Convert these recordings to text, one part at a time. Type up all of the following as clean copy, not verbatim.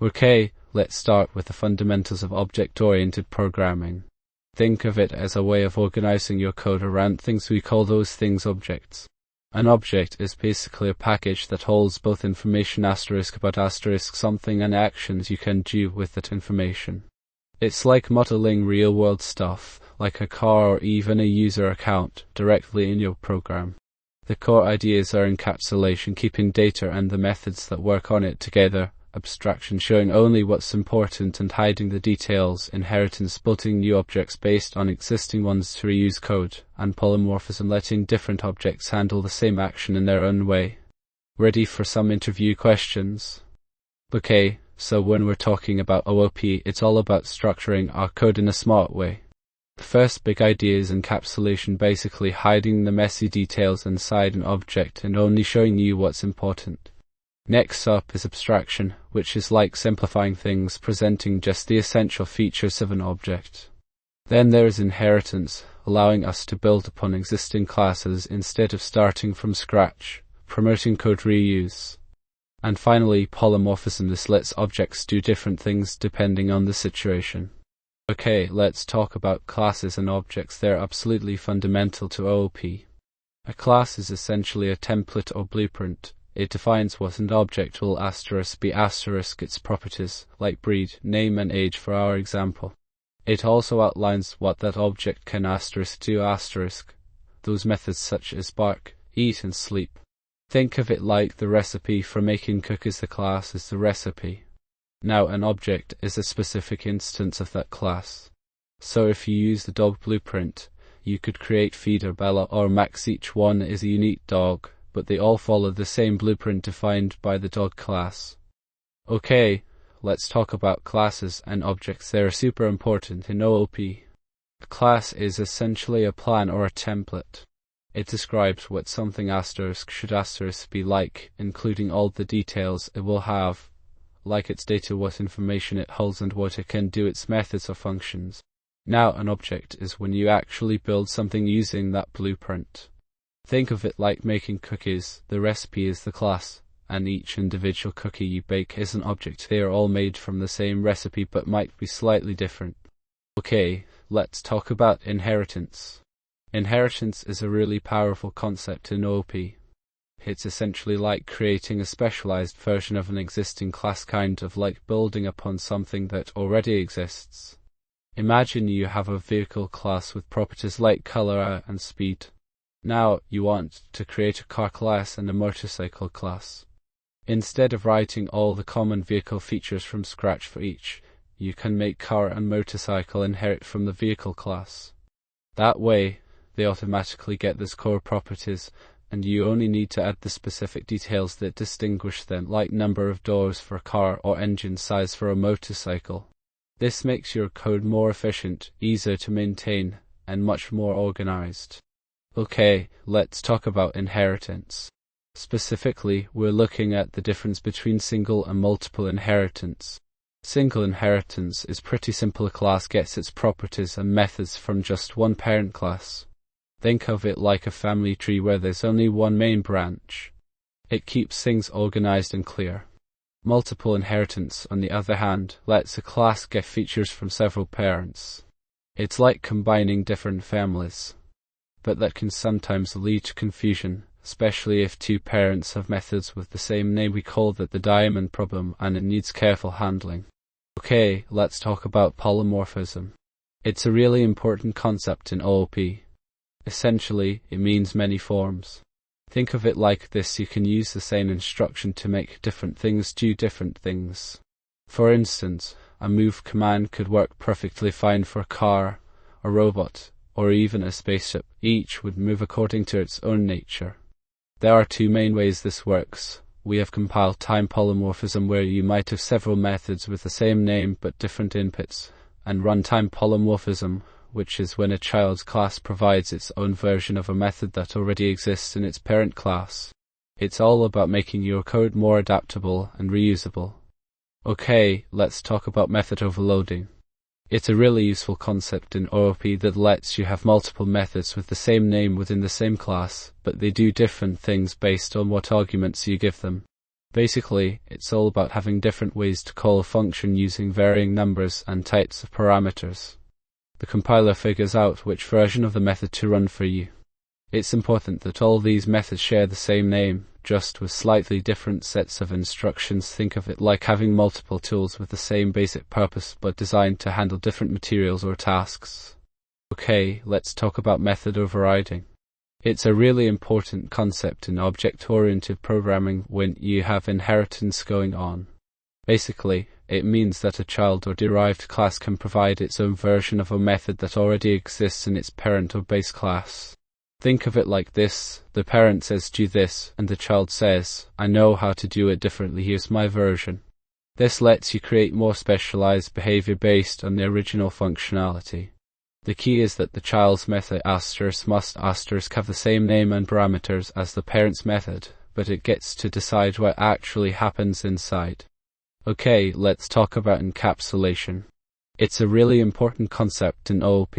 Okay, let's start with the fundamentals of object-oriented programming. Think of it as a way of organizing your code around things. We call those things objects. An object is basically a package that holds both information about something and actions you can do with that information. It's like modeling real-world stuff, like a car or even a user account, directly in your program. The core ideas are encapsulation, keeping data and the methods that work on it together, abstraction, showing only what's important and hiding the details, inheritance, building new objects based on existing ones to reuse code, and polymorphism, letting different objects handle the same action in their own way. Ready for some interview questions? Okay, so when we're talking about OOP, it's all about structuring our code in a smart way. The first big idea is encapsulation, basically hiding the messy details inside an object and only showing you what's important. Next up is abstraction, which is like simplifying things, presenting just the essential features of an object. Then there is inheritance, allowing us to build upon existing classes instead of starting from scratch, promoting code reuse. And finally, polymorphism. This lets objects do different things depending on the situation. Okay, let's talk about classes and objects. They're absolutely fundamental to OOP. A class is essentially a template or blueprint. It defines what an object will be its properties, like breed, name and age for our example. It also outlines what that object can do those methods such as bark, eat and sleep. Think of it like the recipe for making cookies. The class is the recipe. Now an object is a specific instance of that class. So if you use the dog blueprint, you could create Feeder, Bella or Max. Each one is a unique dog, but they all follow the same blueprint defined by the dog class. Okay, let's talk about classes and objects. They are super important in OOP. A class is essentially a plan or a template. It describes what something should be like, including all the details it will have, like its data, what information it holds and what it can do, its methods or functions. Now an object is when you actually build something using that blueprint. Think of it like making cookies. The recipe is the class, and each individual cookie you bake is an object. They are all made from the same recipe but might be slightly different. Okay, let's talk about inheritance. Inheritance is a really powerful concept in OOP. It's essentially like creating a specialized version of an existing class, kind of like building upon something that already exists. Imagine you have a vehicle class with properties like color and speed. Now you want to create a car class and a motorcycle class. Instead of writing all the common vehicle features from scratch for each, you can make car and motorcycle inherit from the vehicle class. That way, they automatically get those core properties, and you only need to add the specific details that distinguish them, like number of doors for a car or engine size for a motorcycle. This makes your code more efficient, easier to maintain, and much more organized. Okay, let's talk about inheritance. Specifically, we're looking at the difference between single and multiple inheritance. Single inheritance is pretty simple. A class gets its properties and methods from just one parent class. Think of it like a family tree where there's only one main branch. It keeps things organized and clear. Multiple inheritance, on the other hand, lets a class get features from several parents. It's like combining different families. But that can sometimes lead to confusion, especially if two parents have methods with the same name. We call that the diamond problem, and it needs careful handling. Okay, let's talk about polymorphism. It's a really important concept in OOP. Essentially, it means many forms. Think of it like this: you can use the same instruction to make different things do different things. For instance, a move command could work perfectly fine for a car, a robot, or even a spaceship. Each would move according to its own nature. There are two main ways this works. We have compiled time polymorphism, where you might have several methods with the same name but different inputs, and runtime polymorphism, which is when a child's class provides its own version of a method that already exists in its parent class. It's all about making your code more adaptable and reusable. Okay, let's talk about method overloading. It's a really useful concept in OOP that lets you have multiple methods with the same name within the same class, but they do different things based on what arguments you give them. Basically, it's all about having different ways to call a function using varying numbers and types of parameters. The compiler figures out which version of the method to run for you. It's important that all these methods share the same name, just with slightly different sets of instructions. Think of it like having multiple tools with the same basic purpose but designed to handle different materials or tasks. Okay, let's talk about method overriding. It's a really important concept in object-oriented programming when you have inheritance going on. Basically, it means that a child or derived class can provide its own version of a method that already exists in its parent or base class. Think of it like this: the parent says do this, and the child says, I know how to do it differently, here's my version. This lets you create more specialized behavior based on the original functionality. The key is that the child's method must have the same name and parameters as the parent's method, but it gets to decide what actually happens inside. Okay, let's talk about encapsulation. It's a really important concept in OOP.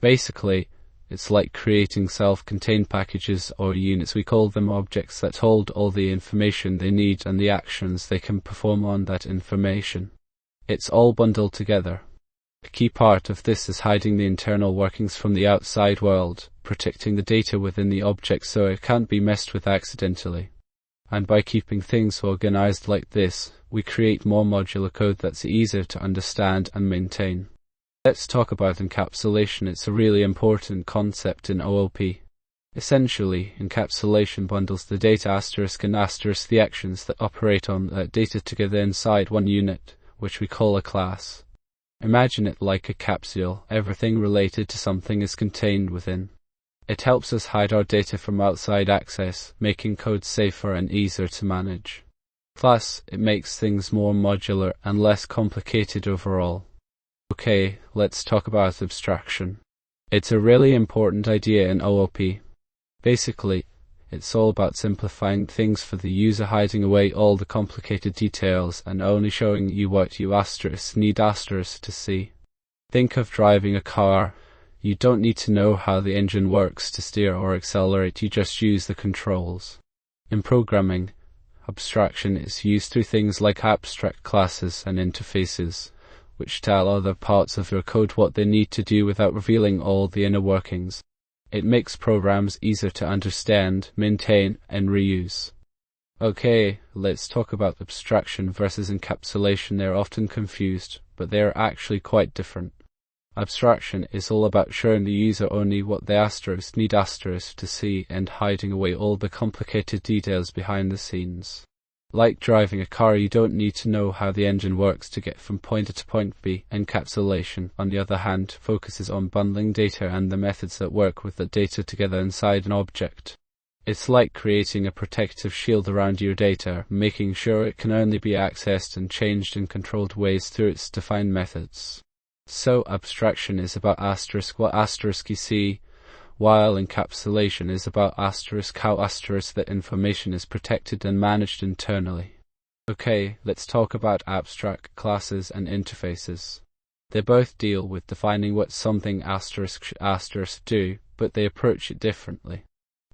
Basically, it's like creating self-contained packages or units. We call them objects that hold all the information they need and the actions they can perform on that information. It's all bundled together. A key part of this is hiding the internal workings from the outside world, protecting the data within the object so it can't be messed with accidentally. And by keeping things organized like this, we create more modular code that's easier to understand and maintain. Let's talk about encapsulation. It's a really important concept in OOP. Essentially, encapsulation bundles the data and the actions that operate on that data together inside one unit, which we call a class. Imagine it like a capsule. Everything related to something is contained within. It helps us hide our data from outside access, making code safer and easier to manage. Plus, it makes things more modular and less complicated overall. Okay, let's talk about abstraction. It's a really important idea in OOP. Basically, it's all about simplifying things for the user, hiding away all the complicated details and only showing you what you need to see. Think of driving a car. You don't need to know how the engine works to steer or accelerate, you just use the controls. In programming, abstraction is used through things like abstract classes and interfaces, which tell other parts of your code what they need to do without revealing all the inner workings. It makes programs easier to understand, maintain, and reuse. Okay, let's talk about abstraction versus encapsulation. They're often confused, but they are actually quite different. Abstraction is all about showing the user only what they need to see and hiding away all the complicated details behind the scenes. Like driving a car, you don't need to know how the engine works to get from point A to point B. Encapsulation, on the other hand, focuses on bundling data and the methods that work with the data together inside an object. It's like creating a protective shield around your data, making sure it can only be accessed and changed in controlled ways through its defined methods. So abstraction is about what you see, while encapsulation is about how the information is protected and managed internally. Okay, let's talk about abstract classes and interfaces. They both deal with defining what something do, but they approach it differently.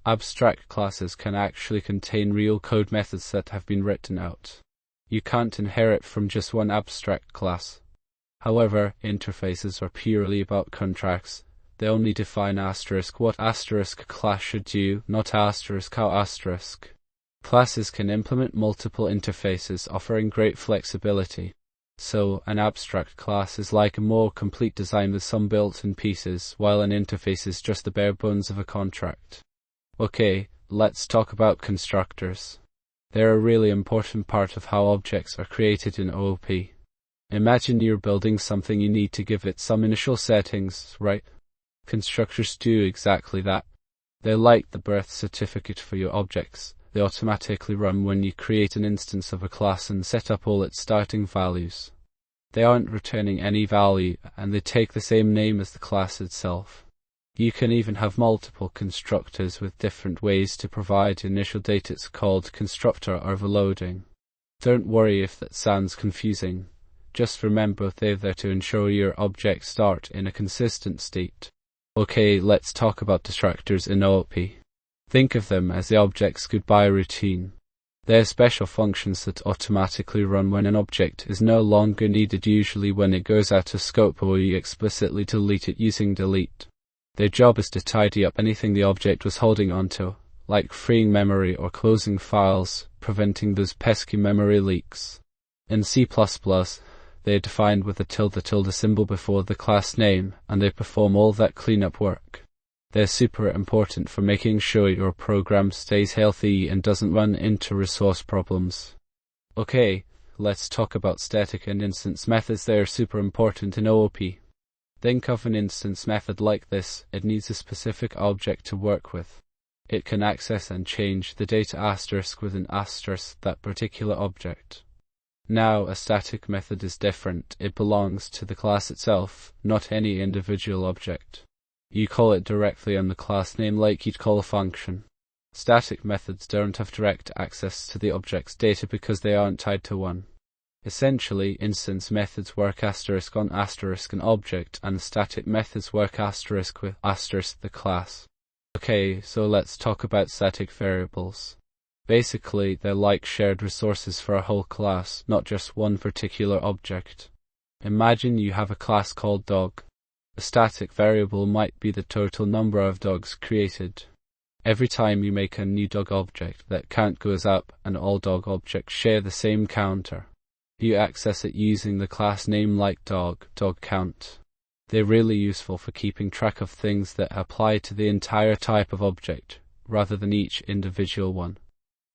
Abstract classes can actually contain real code methods that have been written out. You can't inherit from just one abstract class. However, interfaces are purely about contracts. They only define what class should do, not how Classes can implement multiple interfaces, offering great flexibility. So, an abstract class is like a more complete design with some built-in pieces, while an interface is just the bare bones of a contract. Okay, let's talk about constructors. They're a really important part of how objects are created in OOP. Imagine you're building something, you need to give it some initial settings, right? Constructors do exactly that. They're like the birth certificate for your objects. They automatically run when you create an instance of a class and set up all its starting values. They aren't returning any value, and they take the same name as the class itself. You can even have multiple constructors with different ways to provide initial data. It's called constructor overloading. Don't worry if that sounds confusing. Just remember they're there to ensure your objects start in a consistent state. Okay, let's talk about destructors in OOP. Think of them as the object's goodbye routine. They are special functions that automatically run when an object is no longer needed, usually when it goes out of scope or you explicitly delete it using delete. Their job is to tidy up anything the object was holding onto, like freeing memory or closing files, preventing those pesky memory leaks. In C++, they are defined with a tilde symbol before the class name, and they perform all that cleanup work. They're super important for making sure your program stays healthy and doesn't run into resource problems. Okay, let's talk about static and instance methods. They are super important in OOP. Think of an instance method like this. It needs a specific object to work with. It can access and change the data asterisk with an asterisk that particular object. Now, a static method is different. It belongs to the class itself, not any individual object. You call it directly on the class name like you'd call a function. Static methods don't have direct access to the object's data because they aren't tied to one. Essentially, instance methods work asterisk on asterisk an object, and static methods work asterisk with asterisk the class. Okay, so let's talk about static variables. Basically, they're like shared resources for a whole class, not just one particular object. Imagine you have a class called dog. A static variable might be the total number of dogs created. Every time you make a new dog object, that count goes up and all dog objects share the same counter. You access it using the class name like dog count. They're really useful for keeping track of things that apply to the entire type of object, rather than each individual one.